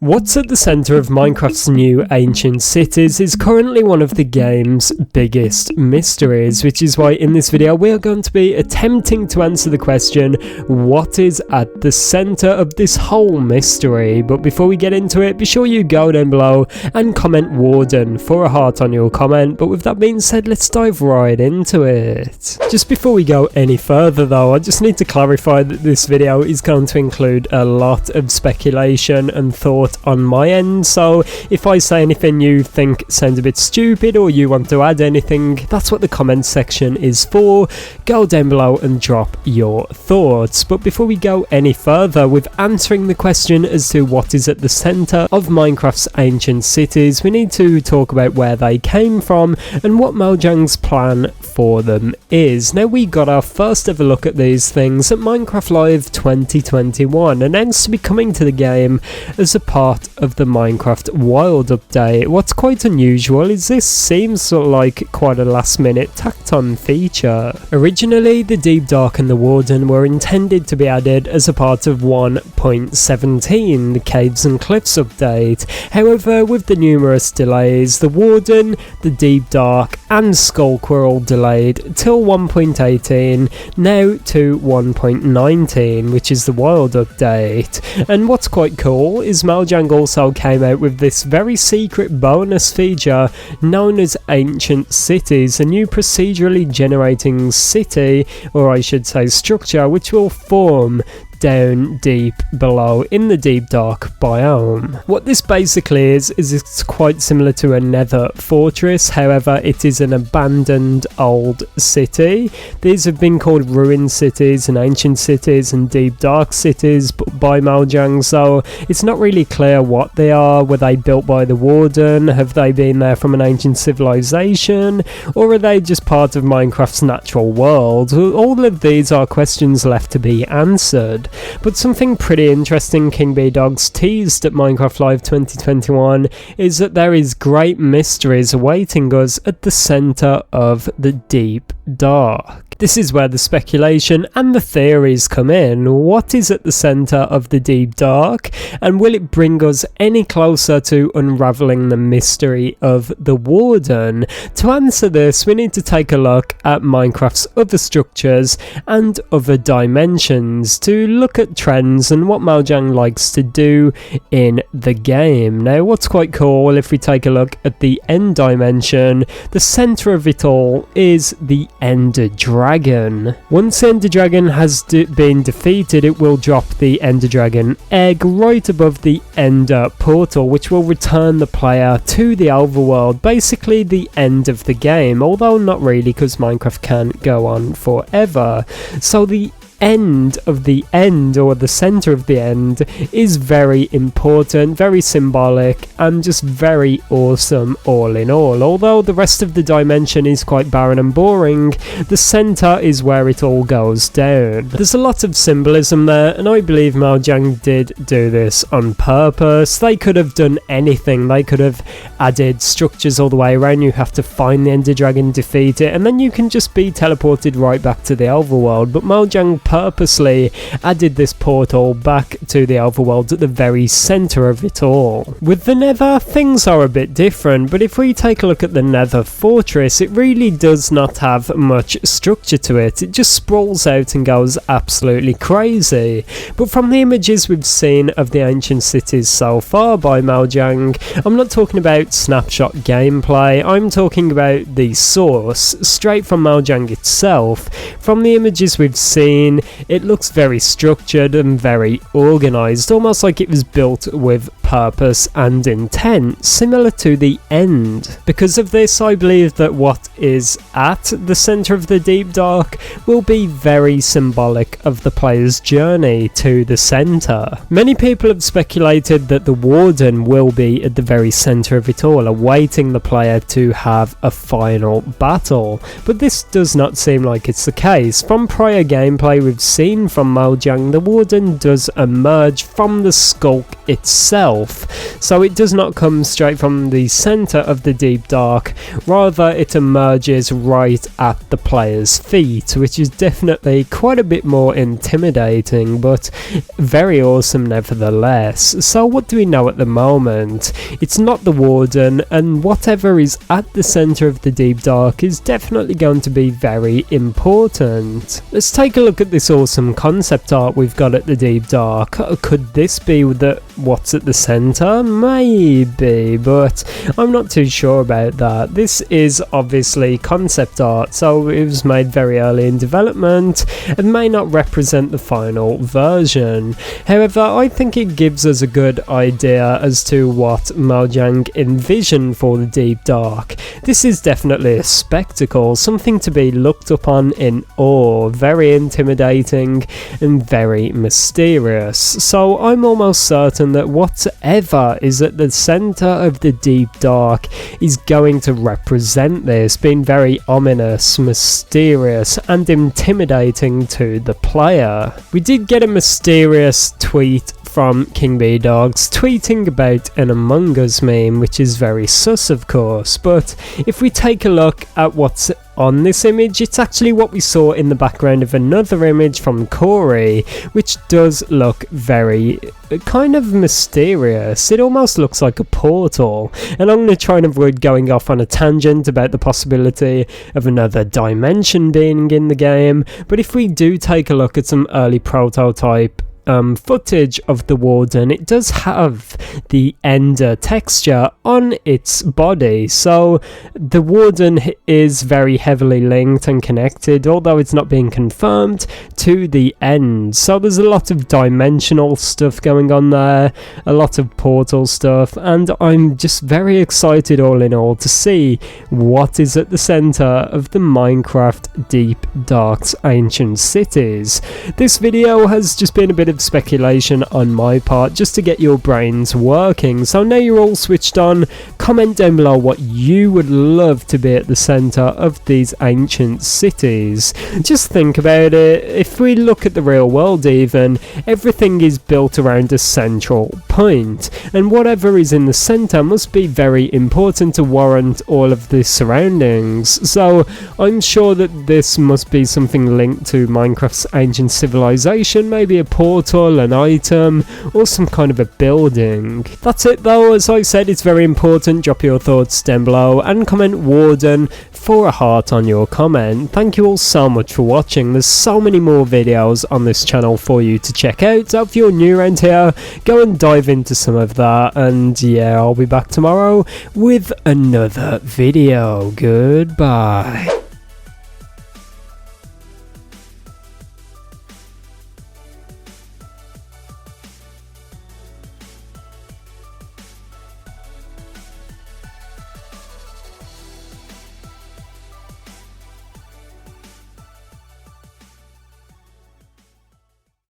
What's at the centre of Minecraft's new ancient cities is currently one of the game's biggest mysteries, which is why in this video we are going to be attempting to answer the question, what is at the centre of this whole mystery? But before we get into it, be sure you go down below and comment Warden for a heart on your comment. But with that being said, let's dive right into it. Just before we go any further though, I just need to clarify that this video is going to include a lot of speculation and thought on my end, so if I say anything you think sounds a bit stupid or you want to add anything, that's what the comment section is for. Go down below and drop your thoughts. But before we go any further with answering the question as to what is at the centre of Minecraft's ancient cities, we need to talk about where they came from and what Mojang's plan for them is. Now, we got our first ever look at these things at Minecraft Live 2021, announced to be coming to the game as a part of the Minecraft Wild update. What's quite unusual is this seems like quite a last minute tacked on feature. Originally, the Deep Dark and the Warden were intended to be added as a part of 1.17, the Caves and Cliffs update. However, with the numerous delays, the Warden, the Deep Dark and Skulk were all delayed till 1.18, now to 1.19, which is the Wild update. And what's quite cool is Mojang also came out with this very secret bonus feature known as Ancient Cities, a new procedurally generating city, or I should say structure, which will form down deep below in the Deep Dark biome. What this basically is it's quite similar to a nether fortress, however it is an abandoned old city. These have been called ruined cities and ancient cities and deep dark cities by Mojang, so it's not really clear what they are. Were they built by the Warden? Have they been there from an ancient civilization? Or are they just part of Minecraft's natural world? All of these are questions left to be answered. But something pretty interesting King B Dogs teased at Minecraft Live 2021 is that there is great mysteries awaiting us at the centre of the Deep Dark. This is where the speculation and the theories come in. What is at the centre of the Deep Dark, and will it bring us any closer to unravelling the mystery of the Warden? To answer this, we need to take a look at Minecraft's other structures and other dimensions to look at trends and what Mojang likes to do in the game. Now, what's quite cool, if we take a look at the end dimension, the centre of it all is the Ender Dragon. Once the Ender Dragon has been defeated, it will drop the Ender Dragon egg right above the Ender portal, which will return the player to the overworld, basically the end of the game, although not really, because Minecraft can't go on forever. So the end of the end, or the center of the end, is very important, very symbolic, and just very awesome all in all. Although the rest of the dimension is quite barren and boring, the center is where it all goes down. There's a lot of symbolism there, and I believe Mojang did do this on purpose. They could have done anything. They could have added structures all the way around. You have to find the Ender Dragon, defeat it, and then you can just be teleported right back to the overworld. But Mojang purposely added this portal back to the overworld at the very centre of it all. With the Nether, things are a bit different, but if we take a look at the Nether fortress, it really does not have much structure to it. It just sprawls out and goes absolutely crazy. But from the images we've seen of the ancient cities so far by Mojang, I'm not talking about snapshot gameplay, I'm talking about the source, straight from Mojang itself. From the images we've seen, it looks very structured and very organised, almost like it was built with purpose and intent, similar to the end. Because of this, I believe that what is at the centre of the Deep Dark will be very symbolic of the player's journey to the centre. Many people have speculated that the Warden will be at the very centre of it all, awaiting the player to have a final battle, but this does not seem like it's the case. From prior gameplay we've seen from Mojang, the Warden does emerge from the Skulk itself. So it does not come straight from the center of the deep dark, rather it emerges right at the player's feet, which is definitely quite a bit more intimidating, but very awesome nevertheless. So what do we know at the moment? It's not the warden, and whatever is at the center of the deep dark is definitely going to be very important. Let's take a look at this awesome concept art we've got at the deep dark. Could this be what's at the center? Maybe, but I'm not too sure about that. This is obviously concept art, so it was made very early in development and may not represent the final version. However, I think it gives us a good idea as to what Mojang envisioned for the deep dark. This is definitely a spectacle, something to be looked upon in awe, very intimidating and very mysterious. So I'm almost certain that whatever is at the center of the deep dark is going to represent this, being very ominous, mysterious and intimidating to the player. We did get a mysterious tweet from King B Dogs tweeting about an Among Us meme, which is very sus of course, but if we take a look at what's on this image, it's actually what we saw in the background of another image from Corey, which does look very kind of mysterious. It almost looks like a portal, and I'm going to try and avoid going off on a tangent about the possibility of another dimension being in the game, but if we do take a look at some early prototype footage of the warden, it does have the ender texture on its body, so the warden is very heavily linked and connected, although it's not being confirmed, to the end. So there's a lot of dimensional stuff going on there, a lot of portal stuff, and I'm just very excited all in all to see what is at the center of the Minecraft Deep Dark's ancient cities. This video has just been a bit of speculation on my part just to get your brains working, so now you're all switched on, comment down below what you would love to be at the center of these ancient cities. Just think about it, if we look at the real world even, everything is built around a central point, and whatever is in the center must be very important to warrant all of the surroundings, so I'm sure that this must be something linked to Minecraft's ancient civilization, maybe a portal, an item, or some kind of a building. That's it though, as I said, it's very important. Drop your thoughts down below and comment warden for a heart on your comment. Thank you all so much for watching. There's so many more videos on this channel for you to check out, so if you're new around here, go and dive into some of that, and yeah, I'll be back tomorrow with another video. Goodbye.